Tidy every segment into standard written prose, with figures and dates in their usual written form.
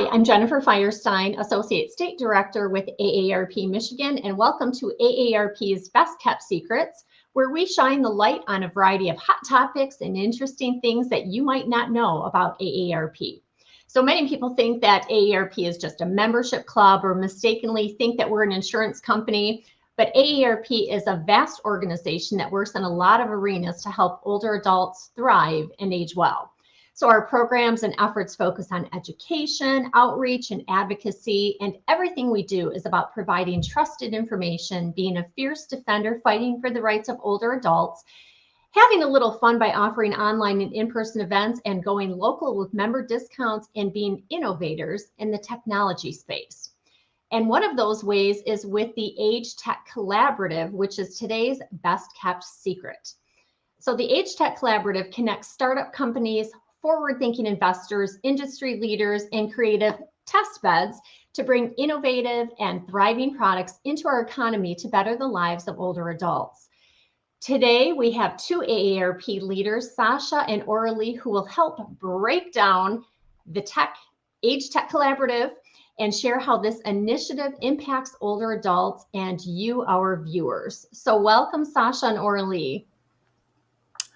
Hi, I'm Jennifer Firestein, Associate State Director with AARP Michigan, and welcome to AARP's Best Kept Secrets, where we shine the light on a variety of hot topics and interesting things that you might not know about AARP. So many people think that AARP is just a membership club or mistakenly think that we're an insurance company, but AARP is a vast organization that works in a lot of arenas to help older adults thrive and age well. So our programs and efforts focus on education, outreach, and advocacy, and everything we do is about providing trusted information, being a fierce defender fighting for the rights of older adults, having a little fun by offering online and in-person events, and going local with member discounts, and being innovators in the technology space. And one of those ways is with the AgeTech Collaborative, which is today's best kept secret. So the AgeTech Collaborative connects startup companies, forward-thinking investors, industry leaders, and creative test beds to bring innovative and thriving products into our economy to better the lives of older adults. Today, we have two AARP leaders, Sasha and Oralee, who will help break down the AgeTech Collaborative and share how this initiative impacts older adults and you, our viewers. So welcome, Sasha and Oralee.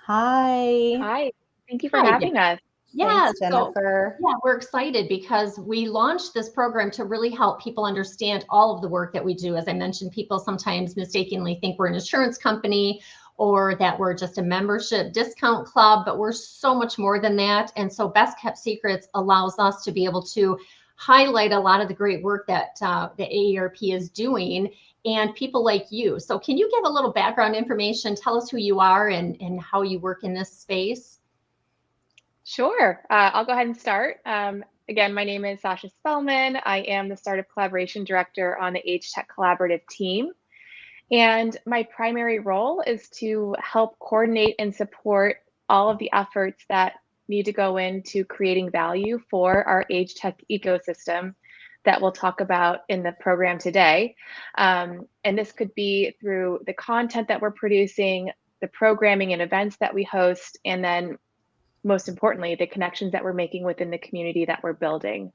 Hi. Hi. Thank you for having us. Yeah, Thanks, Jennifer. So, we're excited because we launched this program to really help people understand all of the work that we do. As I mentioned, people sometimes mistakenly think we're an insurance company or that we're just a membership discount club, but we're so much more than that. And so Best Kept Secrets allows us to be able to highlight a lot of the great work that the AARP is doing and people like you. So can you give a little background information? Tell us who you are and how you work in this space. Sure. I'll go ahead and start. Again, my name is Sasha Spellman. I am the Startup Collaboration Director on the AgeTech Collaborative team. And my primary role is to help coordinate and support all of the efforts that need to go into creating value for our AgeTech ecosystem that we'll talk about in the program today. And this could be through the content that we're producing, the programming and events that we host, and then most importantly, the connections that we're making within the community that we're building.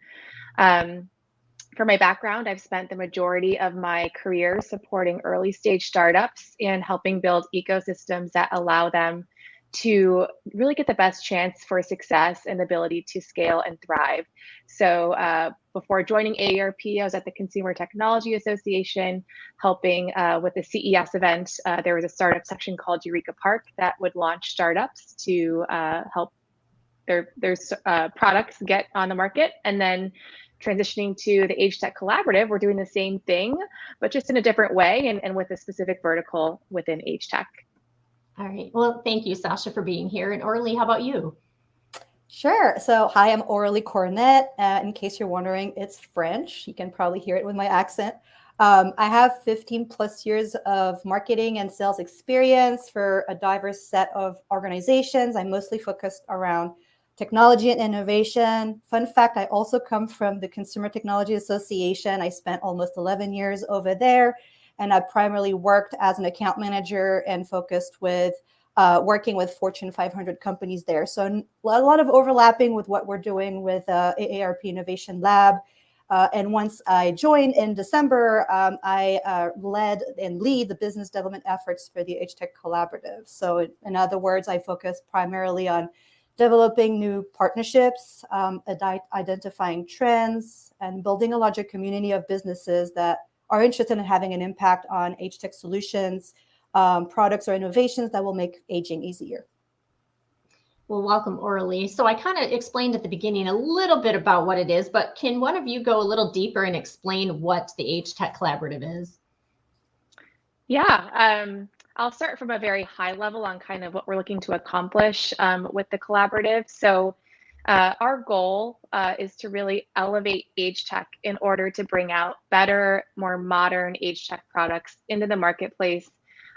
For my background, I've spent the majority of my career supporting early stage startups and helping build ecosystems that allow them to really get the best chance for success and the ability to scale and thrive. So before joining AARP, I was at the Consumer Technology Association helping with the CES event. There was a startup section called Eureka Park that would launch startups to help their products get on the market. And then transitioning to the AgeTech Collaborative, we're doing the same thing, but just in a different way and with a specific vertical within AgeTech. All right. Well, thank you, Sasha, for being here. And Oralee, how about you? Sure. So hi, I'm Oralee Cornet. In case you're wondering, it's French. You can probably hear it with my accent. I have 15 plus years of marketing and sales experience for a diverse set of organizations. I'm mostly focused around technology and innovation. Fun fact, I also come from the Consumer Technology Association. I spent almost 11 years over there, and I primarily worked as an account manager and focused with working with Fortune 500 companies there. So a lot of overlapping with what we're doing with AARP Innovation Lab. And once I joined in December, I led and lead the business development efforts for the AgeTech Collaborative. So in other words, I focus primarily on developing new partnerships, identifying trends, and building a larger community of businesses that are interested in having an impact on AgeTech solutions, products or innovations that will make aging easier. Well, welcome, Oralee. So I kind of explained at the beginning a little bit about what it is, but can one of you go a little deeper and explain what the AgeTech Collaborative is? Yeah, I'll start from a very high level on kind of what we're looking to accomplish with the collaborative. So our goal is to really elevate AgeTech in order to bring out better, more modern AgeTech products into the marketplace,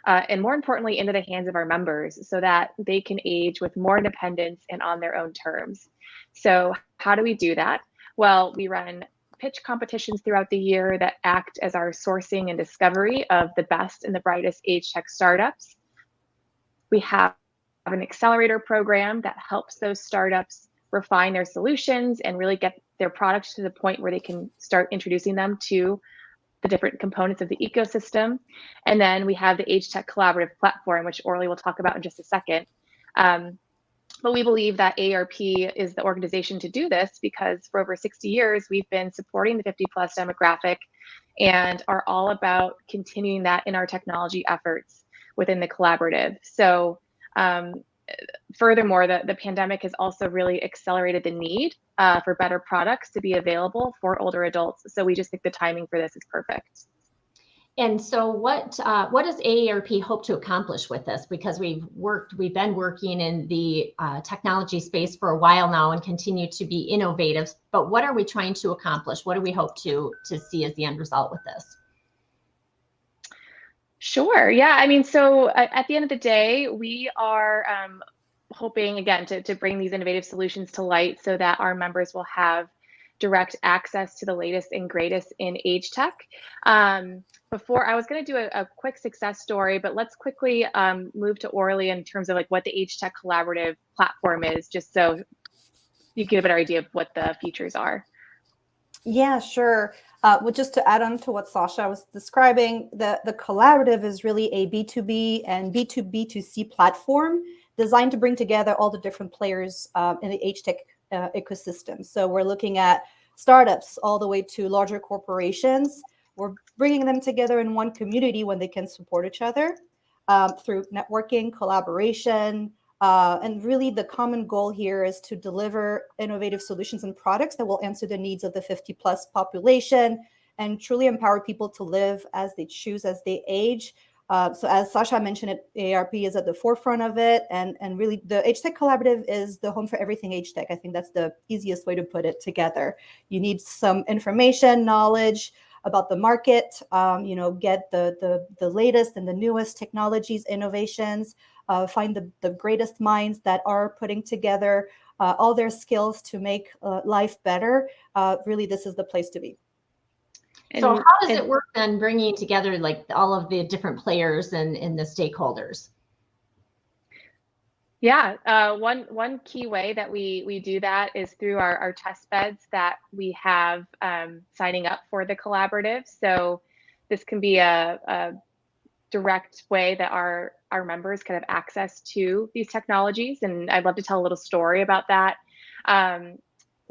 and more importantly, into the hands of our members so that they can age with more independence and on their own terms. So how do we do that? Well, we run pitch competitions throughout the year that act as our sourcing and discovery of the best and the brightest AgeTech startups. We have an accelerator program that helps those startups refine their solutions and really get their products to the point where they can start introducing them to the different components of the ecosystem. And then we have the AgeTech Collaborative platform, which Orly will talk about in just a second. But we believe that AARP is the organization to do this because for over 60 years, we've been supporting the 50 plus demographic and are all about continuing that in our technology efforts within the collaborative. So furthermore, the pandemic has also really accelerated the need for better products to be available for older adults. So we just think the timing for this is perfect. And so what does AARP hope to accomplish with this? Because we've been working in the technology space for a while now and continue to be innovative, but what are we trying to accomplish? What do we hope to see as the end result with this? Sure. Yeah. I mean, so at the end of the day, we are hoping, again, to bring these innovative solutions to light so that our members will have direct access to the latest and greatest in age tech. Before, I was going to do a quick success story, but let's quickly move to Orly in terms of like what the AgeTech Collaborative platform is, just so you get a better idea of what the features are. Yeah, sure. Well, just to add on to what Sasha was describing, the collaborative is really a B2B and B2B2C platform designed to bring together all the different players in the age tech ecosystem. So we're looking at startups all the way to larger corporations. We're bringing them together in one community when they can support each other through networking, collaboration, and really the common goal here is to deliver innovative solutions and products that will answer the needs of the 50 plus population and truly empower people to live as they choose as they age. So as Sasha mentioned, AARP is at the forefront of it. And really the AgeTech Collaborative is the home for everything age tech. I think that's the easiest way to put it together. You need some information, knowledge about the market, get the latest and the newest technologies, innovations, find the greatest minds that are putting together all their skills to make life better. Really, this is the place to be. So how does it work then, bringing together like all of the different players and the stakeholders? Yeah, one key way that we do that is through our test beds that we have signing up for the collaborative. So this can be a direct way that our members can have access to these technologies. And I'd love to tell a little story about that.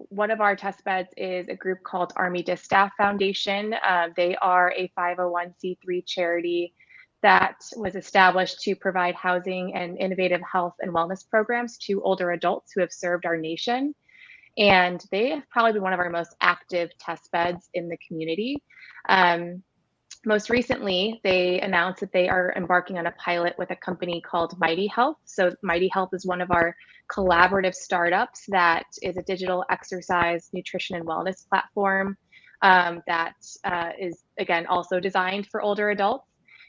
One of our test beds is a group called Army Distaff Foundation. They are a 501c3 charity that was established to provide housing and innovative health and wellness programs to older adults who have served our nation. And they have probably been one of our most active test beds in the community. Most recently, they announced that they are embarking on a pilot with a company called Mighty Health. So Mighty Health is one of our collaborative startups that is a digital exercise, nutrition, and wellness platform that is, again, also designed for older adults.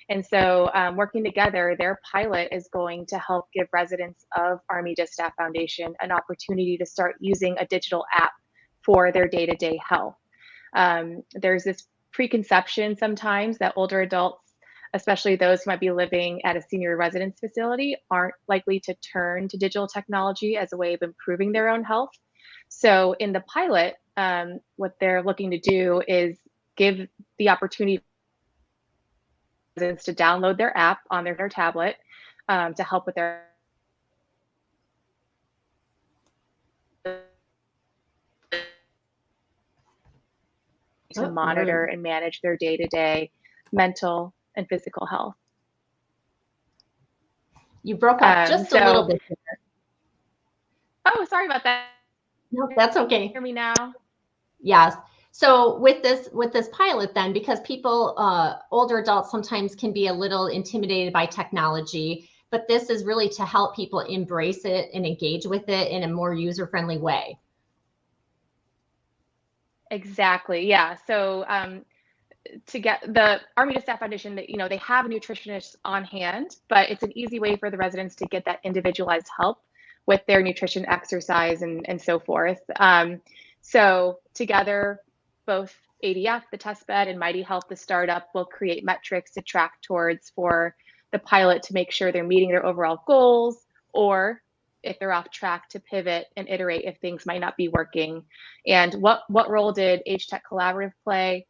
And so working together, their pilot is going to help give residents of Army Distaff Foundation an opportunity to start using a digital app for their day-to-day health. There's this preconception sometimes that older adults, especially those who might be living at a senior residence facility, aren't likely to turn to digital technology as a way of improving their own health. So in the pilot, what they're looking to do is give the opportunity for residents to download their app on their tablet to help with their to monitor and manage their day-to-day mental and physical health. You broke up just a little bit here. Oh, sorry about that. No, that's okay. Hear me now? Yes. So with this pilot then, because people, older adults sometimes can be a little intimidated by technology, but this is really to help people embrace it and engage with it in a more user-friendly way. Exactly. Yeah. So to get the Army Distaff Foundation, that they have a nutritionist on hand, but it's an easy way for the residents to get that individualized help with their nutrition, exercise, and so forth. So together, both ADF, the test bed, and Mighty Health, the startup, will create metrics to track towards for the pilot to make sure they're meeting their overall goals, or if they're off track, to pivot and iterate if things might not be working. And what role did AgeTech Collaborative play?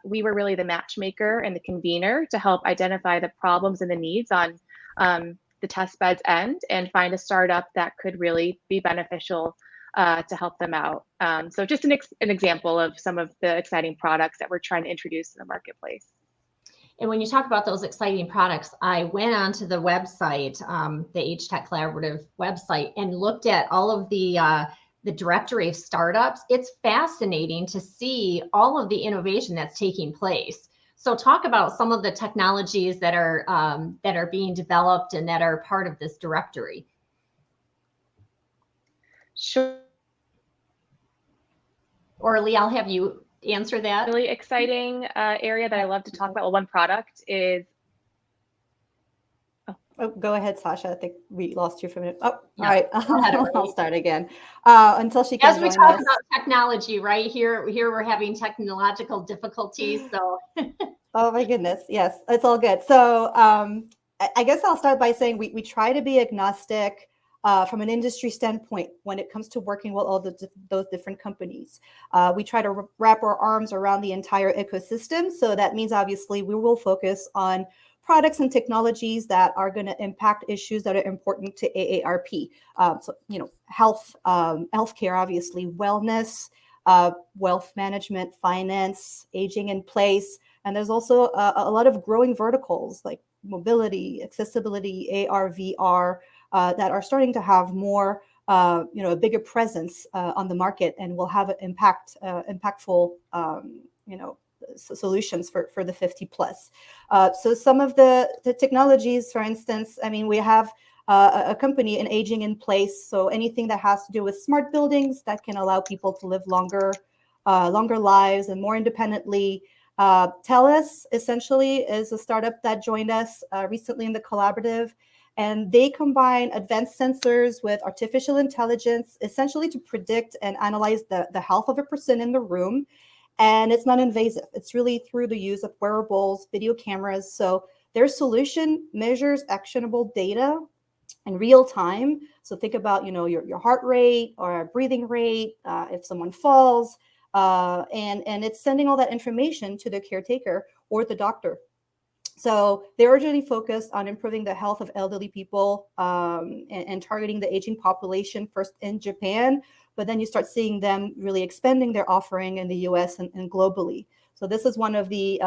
We were really the matchmaker and the convener to help identify the problems and the needs on the testbeds end and find a startup that could really be beneficial to help them out. So just an example of some of the exciting products that we're trying to introduce in the marketplace. And when you talk about those exciting products, I went onto the website, the AgeTech Collaborative website, and looked at all of the directory of startups. It's fascinating to see all of the innovation that's taking place. So talk about some of the technologies that are being developed and that are part of this directory. Sure. Orly, I'll have you answer that. Really exciting area that I love to talk about. Well, one product is. Oh, go ahead, Sasha. I think we lost you for a minute. Oh, Yeah. all right. I'll start again until she can As we join talk us. about technology, right here we're having technological difficulties. So. Oh my goodness. Yes, it's all good. So I guess I'll start by saying we try to be agnostic from an industry standpoint when it comes to working with all those different companies. We try to wrap our arms around the entire ecosystem. So that means obviously we will focus on products and technologies that are going to impact issues that are important to AARP. So, health, healthcare, obviously, wellness, wealth management, finance, aging in place. And there's also a lot of growing verticals like mobility, accessibility, AR, VR, that are starting to have more, a bigger presence on the market and will have an impactful, solutions for the 50 plus. So some of the technologies, for instance, I mean, we have a company in aging in place. So anything that has to do with smart buildings that can allow people to live longer lives and more independently. TELUS essentially is a startup that joined us recently in the collaborative, and they combine advanced sensors with artificial intelligence, essentially to predict and analyze the health of a person in the room. And it's not invasive. It's really through the use of wearables, video cameras. So their solution measures actionable data in real time. So think about, your heart rate or breathing rate, if someone falls, and it's sending all that information to the caretaker or the doctor. So they're originally focused on improving the health of elderly people and targeting the aging population first in Japan, but then you start seeing them really expanding their offering in the US and globally. So this is one of the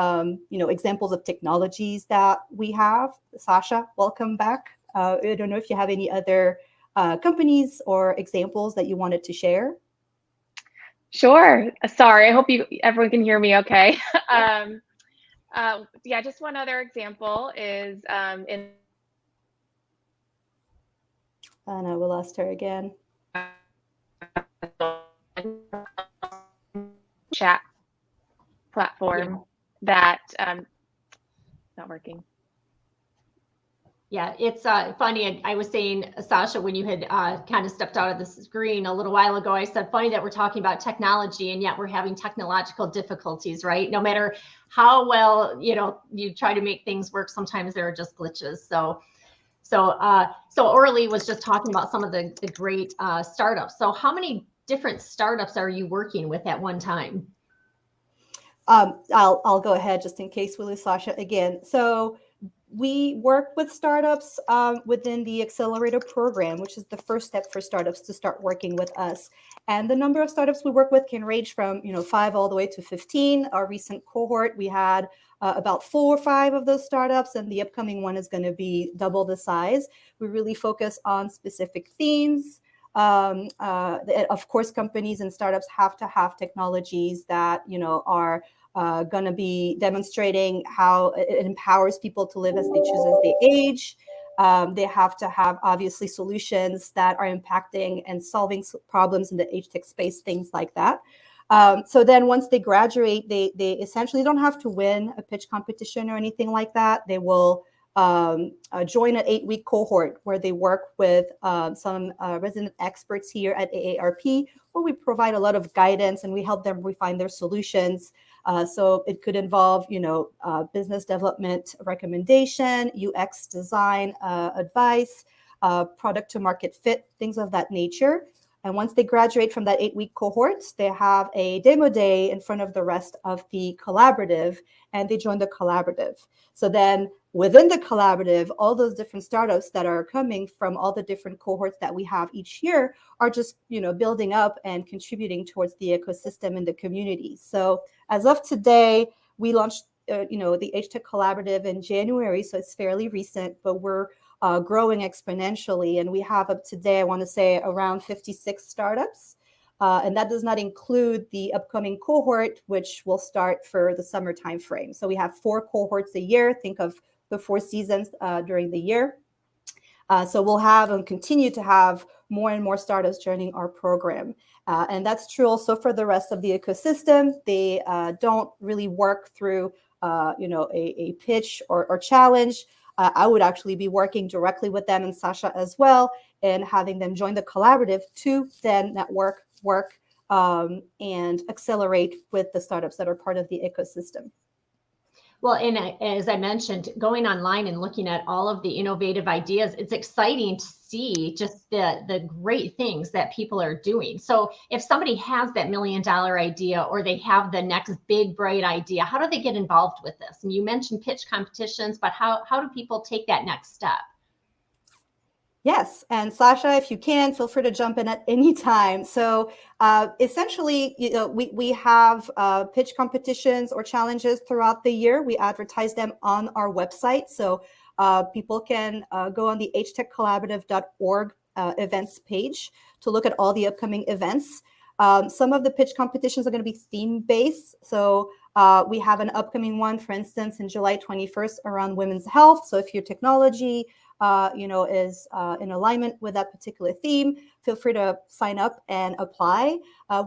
examples of technologies that we have. Sasha, welcome back. I don't know if you have any other companies or examples that you wanted to share. Sure. Sorry, I hope everyone can hear me okay. Yeah, just one other example is in. Oh no, we lost her again. Chat platform that not working. Yeah, it's funny. I was saying, Sasha, when you had kind of stepped out of the screen a little while ago, I said, funny that we're talking about technology and yet we're having technological difficulties, right? No matter how well, you try to make things work, sometimes there are just glitches. So Orly was just talking about some of the great startups. So how many different startups are you working with at one time? I'll go ahead just in case we lose Sasha again. So we work with startups within the accelerator program, which is the first step for startups to start working with us. And the number of startups we work with can range from 5 all the way to 15. Our recent cohort, we had about 4 or 5 of those startups, and the upcoming one is going to be double the size. We really focus on specific themes. Of course, companies and startups have to have technologies that are going to be demonstrating how it empowers people to live as they choose as they age. They have to have obviously solutions that are impacting and solving problems in the age tech space, things like that. So then once they graduate, they essentially don't have to win a pitch competition or anything like that. They will join an 8-week cohort where they work with some resident experts here at AARP, where we provide a lot of guidance and we help them refine their solutions. So it could involve, business development recommendation, UX design advice, product to market fit, things of that nature. And once they graduate from that 8-week cohort, they have a demo day in front of the rest of the collaborative, and they join the collaborative. So then within the collaborative, all those different startups that are coming from all the different cohorts that we have each year are just, building up and contributing towards the ecosystem in the community. So as of today, we launched, the AgeTech Collaborative in January, so it's fairly recent, but we're growing exponentially. And we have up today, I want to say, around 56 startups. And that does not include the upcoming cohort, which will start for the summer timeframe. So we have 4 cohorts a year. Think of the 4 seasons during the year. So we'll have and continue to have more and more startups joining our program. And that's true also for the rest of the ecosystem. They don't really work through, a pitch or challenge. I would actually be working directly with them and Sasha as well, and having them join the collaborative to then network, work, and accelerate with the startups that are part of the ecosystem. Well, and as I mentioned, going online and looking at all of the innovative ideas, it's exciting to see just the great things that people are doing. So if somebody has that $1 million idea, or they have the next big, bright idea, how do they get involved with this? And you mentioned pitch competitions, but how do people take that next step? Yes, and Sasha, if you can, feel free to jump in at any time. So essentially, we have pitch competitions or challenges throughout the year. We advertise them on our website. So people can go on the agetechcollaborative.org events page to look at all the upcoming events. Some of the pitch competitions are going to be theme-based. So we have an upcoming one, for instance, in July 21st around women's health. So if your technology is in alignment with that particular theme, feel free to sign up and apply.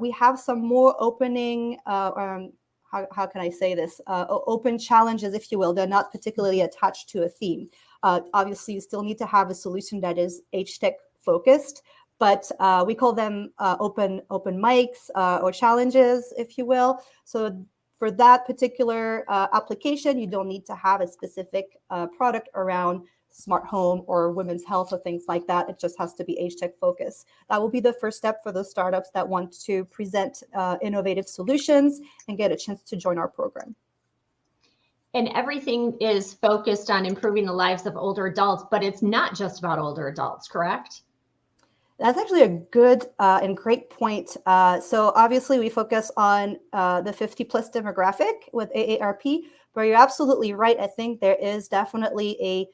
We have some more opening, how can I say this? Open challenges, if you will. They're not particularly attached to a theme. Obviously, you still need to have a solution that is AgeTech focused, but we call them open mics or challenges, if you will. So for that particular application, you don't need to have a specific product around smart home or women's health or things like that. It just has to be AgeTech focused. That will be the first step for those startups that want to present innovative solutions and get a chance to join our program. And everything is focused on improving the lives of older adults, but it's not just about older adults, correct? That's actually a good and great point. So obviously we focus on the 50 plus demographic with AARP, but you're absolutely right. I think there is definitely a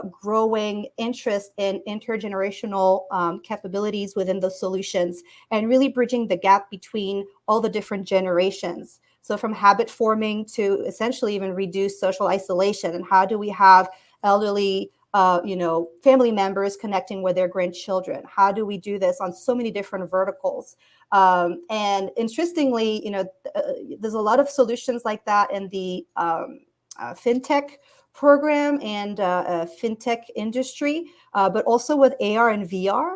growing interest in intergenerational capabilities within the solutions, and really bridging the gap between all the different generations. So from habit forming to essentially even reduce social isolation, and how do we have elderly family members connecting with their grandchildren? How do we do this on so many different verticals? And interestingly, there's a lot of solutions like that in the fintech program and fintech industry, but also with AR and VR,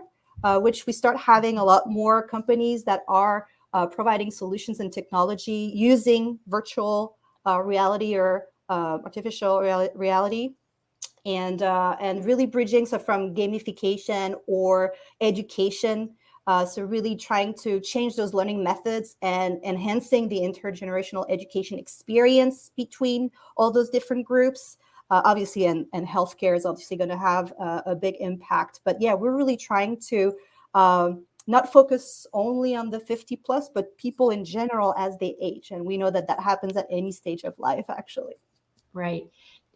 which we start having a lot more companies that are providing solutions and technology using virtual reality or artificial reality, and really bridging, so from gamification or education, so really trying to change those learning methods and enhancing the intergenerational education experience between all those different groups. Obviously, and healthcare is obviously going to have a big impact. But yeah, we're really trying to not focus only on the 50 plus, but people in general as they age. And we know that that happens at any stage of life, actually. Right.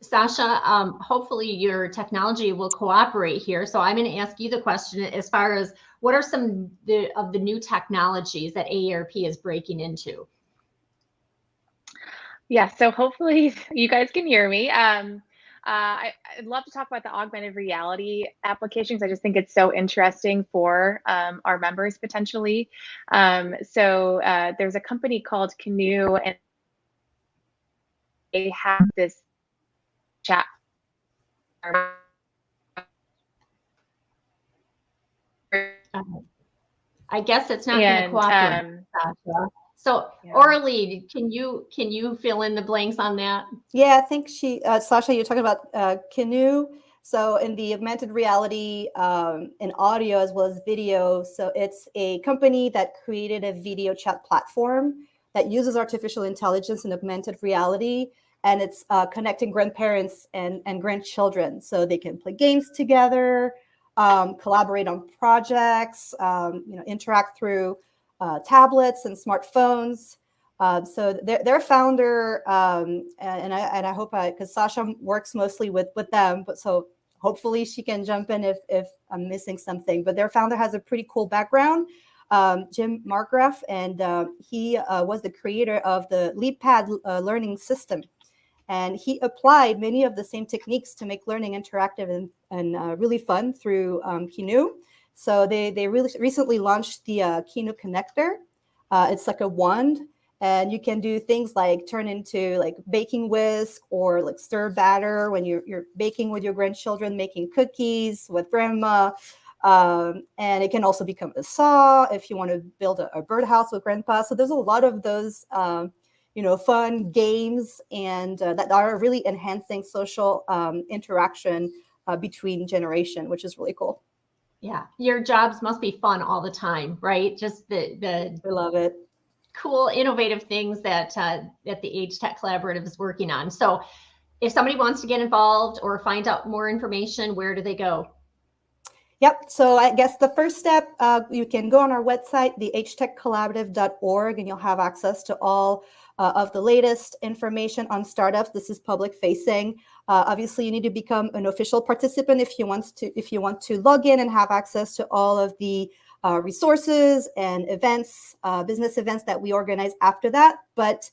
Sasha, hopefully your technology will cooperate here. So I'm going to ask you the question as far as what are some of the new technologies that AARP is breaking into? Yeah, so hopefully you guys can hear me. I'd love to talk about the augmented reality applications. I just think it's so interesting for our members potentially. So there's a company called Canoe, and they have this chat. I guess it's not going to cooperate. So yeah. Orly, can you fill in the blanks on that? Yeah, I think Sasha, you're talking about Canoe. So in the augmented reality, in audio as well as video, so it's a company that created a video chat platform that uses artificial intelligence and augmented reality, and it's connecting grandparents and grandchildren so they can play games together, collaborate on projects, interact through tablets and smartphones. So their founder, and I hope because Sasha works mostly with them, but so hopefully she can jump in if I'm missing something. But their founder has a pretty cool background, Jim Markgraf, and he was the creator of the LeapPad learning system. And he applied many of the same techniques to make learning interactive and really fun through Kinu. So they really recently launched the Kinu connector. It's like a wand, and you can do things like turn into like baking whisk or like stir batter when you're baking with your grandchildren, making cookies with grandma. And it can also become a saw if you want to build a birdhouse with grandpa. So there's a lot of those fun games and that are really enhancing social interaction between generation, which is really cool. Yeah, your jobs must be fun all the time, right? Just the I love it. Cool, innovative things that the AgeTech Collaborative is working on. So if somebody wants to get involved or find out more information, where do they go? Yep. So I guess the first step, you can go on our website, the AgeTechCollaborative.org, and you'll have access to all of the latest information on startups. This is public facing. Obviously, you need to become an official participant if you want to log in and have access to all of the resources and events, business events that we organize after that. But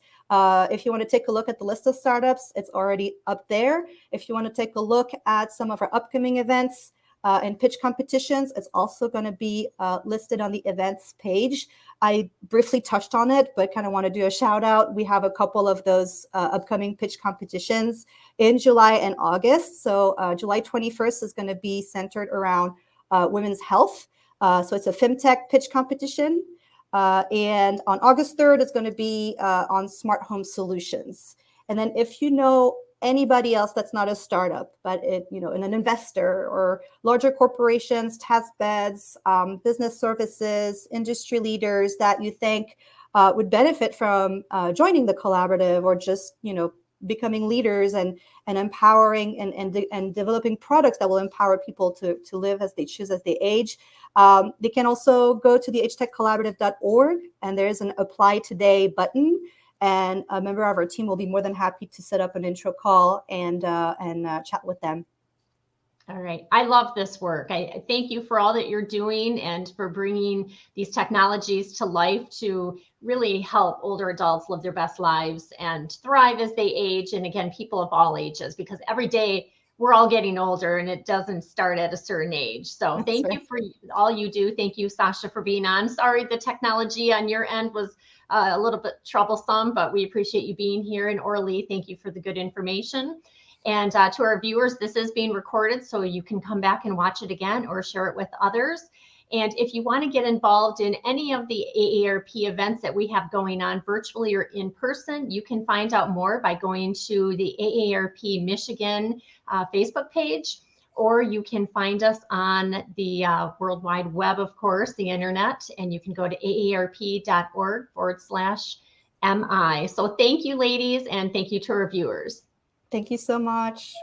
if you want to take a look at the list of startups, it's already up there. If you want to take a look at some of our upcoming events, and pitch competitions, it's also going to be listed on the events page. I briefly touched on it, but kind of want to do a shout out. We have a couple of those upcoming pitch competitions in July and August. So July 21st is going to be centered around women's health. So it's a FemTech pitch competition. And on August 3rd, it's going to be on smart home solutions. And then if you know anybody else that's not a startup, but in an investor or larger corporations, testbeds, business services, industry leaders that you think would benefit from joining the collaborative or just becoming leaders and empowering and developing products that will empower people to live as they choose as they age. They can also go to the AgeTechCollaborative.org, and there's an Apply Today button. And a member of our team will be more than happy to set up an intro call and chat with them. All right. I love this work. I thank you for all that you're doing and for bringing these technologies to life to really help older adults live their best lives and thrive as they age. And again, people of all ages, because every day we're all getting older and it doesn't start at a certain age. So thank you for all you do. Thank you, Sasha, for being on. Sorry, the technology on your end was a little bit troublesome, but we appreciate you being here. And Orly, thank you for the good information. And to our viewers, this is being recorded, so you can come back and watch it again or share it with others. And if you want to get involved in any of the AARP events that we have going on virtually or in person, you can find out more by going to the AARP Michigan Facebook page, or you can find us on the World Wide Web, of course, the internet, and you can go to aarp.org/MI. So thank you, ladies, and thank you to our viewers. Thank you so much.